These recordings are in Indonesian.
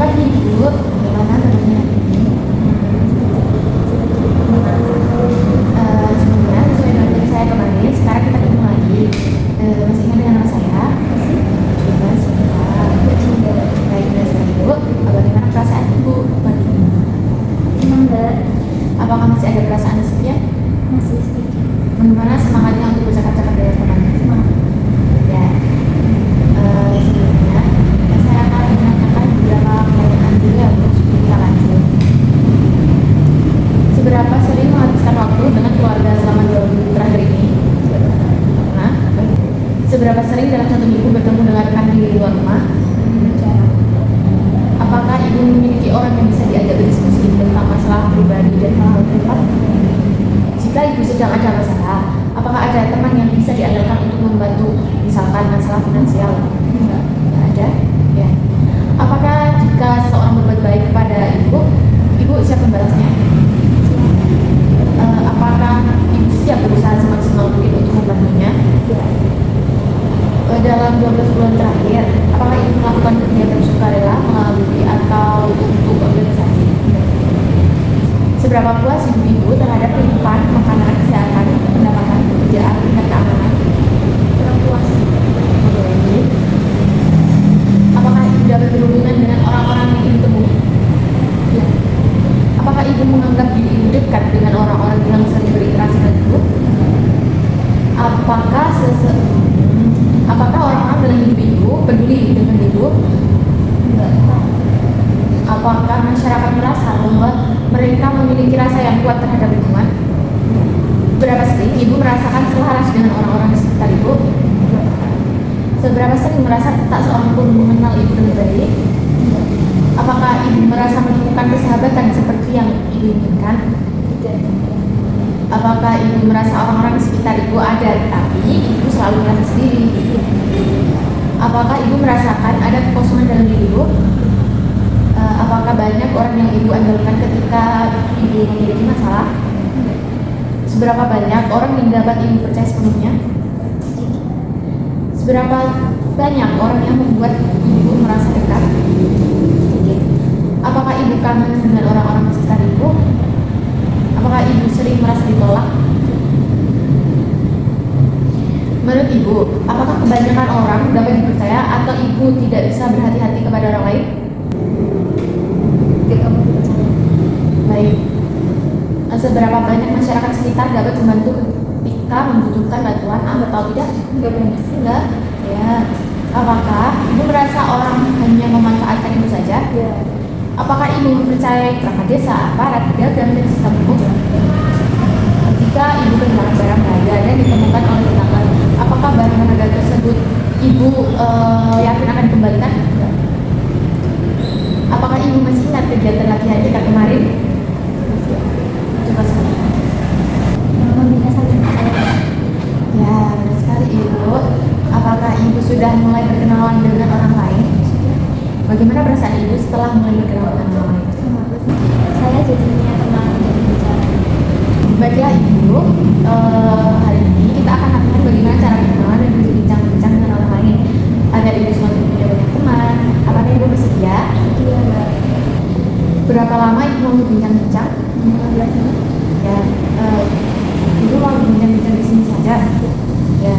pagi Ibu, bagaimana kabarnya hari ini? Sebelumnya sesuai dengan tadi saya kemarin, sekarang kita ketemu lagi. Masih ingat dengan nama saya? Masih? Coba sebentar. Baik, sekali Ibu. Bagaimana perasaan Ibu pagi ini? Senang nggak? Apakah masih ada perasaan sedih? Masih sedikit. Bagaimana semangatnya untuk bercakap-cakap dengan teman? Semangat. Ya. Sebelumnya saya akan menanyakan beberapa pertanyaan dulu ya Bu, sebelum kita lanjut. Seberapa sering menghabiskan waktu dengan keluarga selama 2 minggu terakhir ini? Nah, baik. Seberapa sering dalam 1 minggu bertemu dengan rekan di luar rumah? Apakah Ibu memiliki orang yang bisa diajak berdiskusi tentang masalah pribadi dan hal-hal privat? Jika Ibu sedang ada masalah, apakah ada teman yang bisa diandalkan untuk membantu, misalkan masalah finansial? Tidak ada. Ya. Apakah jika seseorang berbuat baik kepada Ibu, Ibu siap membalasnya? Apakah Ibu siap berusaha semaksimal mungkin untuk membantunya? Dalam 12 bulan terakhir, apakah Ibu melakukan kegiatan sukarela melalui atau untuk organisasi? Seberapa puas Ibu terhadap kehidupan, makanan, kesehatan, pendapatan, pekerjaan, tingkat keamanan? Kurang puas. Oke. Apakah Ibu dapat berhubungan dengan orang-orang yang Ibu temui? Ya. Apakah Ibu menganggap diri Ibu dekat dengan orang-orang yang sering berinteraksi dengan Ibu? Apakah orang-orang dalam hidup Ibu peduli dengan Ibu? Enggak. Apakah masyarakat merasa bahwa mereka memiliki rasa yang kuat terhadap lingkungan? Berapa sering Ibu merasakan selaras dengan orang-orang di sekitar Ibu? Seberapa sering merasa tak seorang pun mengenal Ibu dengan baik? Apakah Ibu merasa menemukan persahabatan seperti yang Ibu inginkan? Tidak. Apakah Ibu merasa orang-orang di sekitar Ibu ada, tapi Ibu selalu merasa sendiri? Apakah Ibu merasakan ada kekosongan dalam diri Ibu? Apakah banyak orang yang Ibu andalkan ketika Ibu memiliki masalah? Seberapa banyak orang yang dapat Ibu percaya sepenuhnya? Seberapa banyak orang yang membuat Ibu merasa dekat? Apakah Ibu kangen dengan orang-orang di sekitar Ibu? Apakah Ibu sering merasa ditolak? Menurut Ibu, apakah kebanyakan orang dapat dipercaya atau Ibu tidak bisa berhati-hati kepada orang lain? Tidak kamu dipercaya. Baik. Seberapa banyak masyarakat sekitar dapat membantu ketika membutuhkan bantuan atau tidak? Enggak banyak. Enggak. Ya. Apakah Ibu merasa orang hanya memanfaatkan Ibu saja? Ya. Apakah Ibu mempercayai perangkat desa, aparat, pedagang, dan sistem hukum? Jika Ibu kehilangan barang berharga dan ditemukan oleh tetangga, apakah barang berharga tersebut Ibu yakin akan dikembalikan? Apakah Ibu masih ingat kegiatan latihan kita kemarin? Coba sekali. Membina saling percaya. Ya, benar sekali Ibu. Apakah Ibu sudah mulai berkenalan dengan orang lain? Bagaimana perasaan Ibu setelah mulai berkenalan dengan orang lain? Saya jadi punya teman untuk bicara. Baiklah Ibu, hari ini kita akan latihan bagaimana cara berkenalan dan berbincang-bincang dengan orang lain agar Ibu semakin punya banyak teman. Apakah Ibu bersedia? Dia enggak. Berapa lama Ibu mau berbincang-bincang? 15 menit. Ya, Ibu mau berbincang-bincang di sini saja. Ya,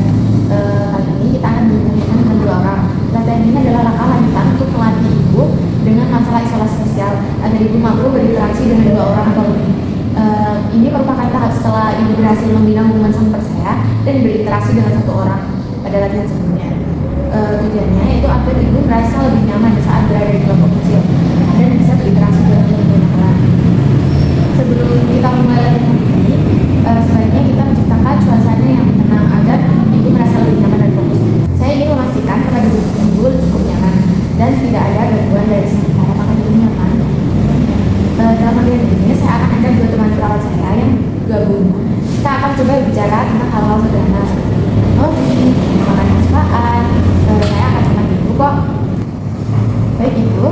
kali ini kita akan berbincang dengan 2 orang. Latihan ini adalah langkah lanjutan untuk melatih Ibu dengan masalah isolasi sosial agar Ibu mampu berinteraksi dengan 2 orang atau lebih. Ini merupakan tahap setelah Ibu berhasil membina hubungan saling percaya dan berinteraksi dengan 1 orang pada latihan sebelumnya. Tujuannya yaitu agar Ibu merasa lebih nyaman saat berada di kelompok kecil dan bisa berinteraksi dengan lebih banyak orang. Sebelum kita mulai latihan ini, sebaiknya kita menciptakan suasana yang tenang agar Ibu merasa lebih nyaman dan fokus. Saya ingin memastikan kepada Ibu cukup nyaman dan tidak ada gangguan dari sekitar. Apakah Ibu nyaman? Dalam latihan ini saya akan ajak 2 teman perawat saya yang gabung. Kita akan coba bicara tentang hal-hal sederhana seperti hobi, makanan kesukaan. Saya akan menemani Ibu kok. Baik Ibu,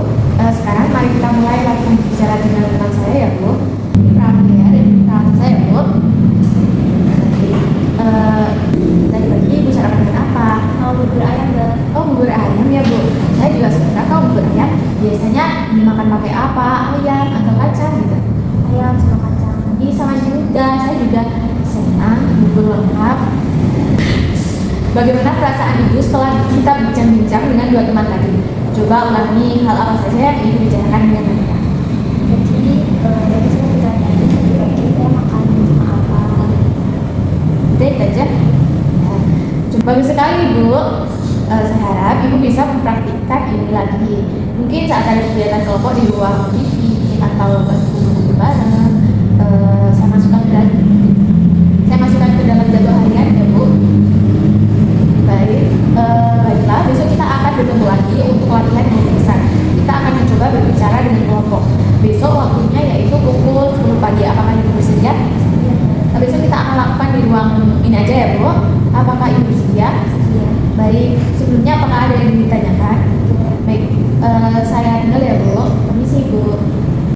sekarang mari kita mulai latihan bicara dengan teman saya ya Bu. Ini perawat saya dan ini perawat saya ya Bu. Tadi pagi Ibu sarapan dengan apa? Mau bubur ayam enggak? Oh, bubur ayam ya Bu. Saya juga suka kalau bubur ayam. biasanya dimakan pakai apa? Ayam atau kacang gitu? Ayam sama kacang. Ini sama juga, saya juga senang bubur lengkap. Bagaimana perasaan ibu setelah kita bincang-bincang dengan dua teman tadi? Coba ulangi hal apa saja yang ibu bicarakan dengan mereka. Jadi dari saya ditanya pagi saya makan sama apa. Itu aja. Nah, bagus sekali ibu. Saya harap ibu bisa mempraktikkan ini lagi. Mungkin saat ada kegiatan kelompok di ruang TV atau bangku bareng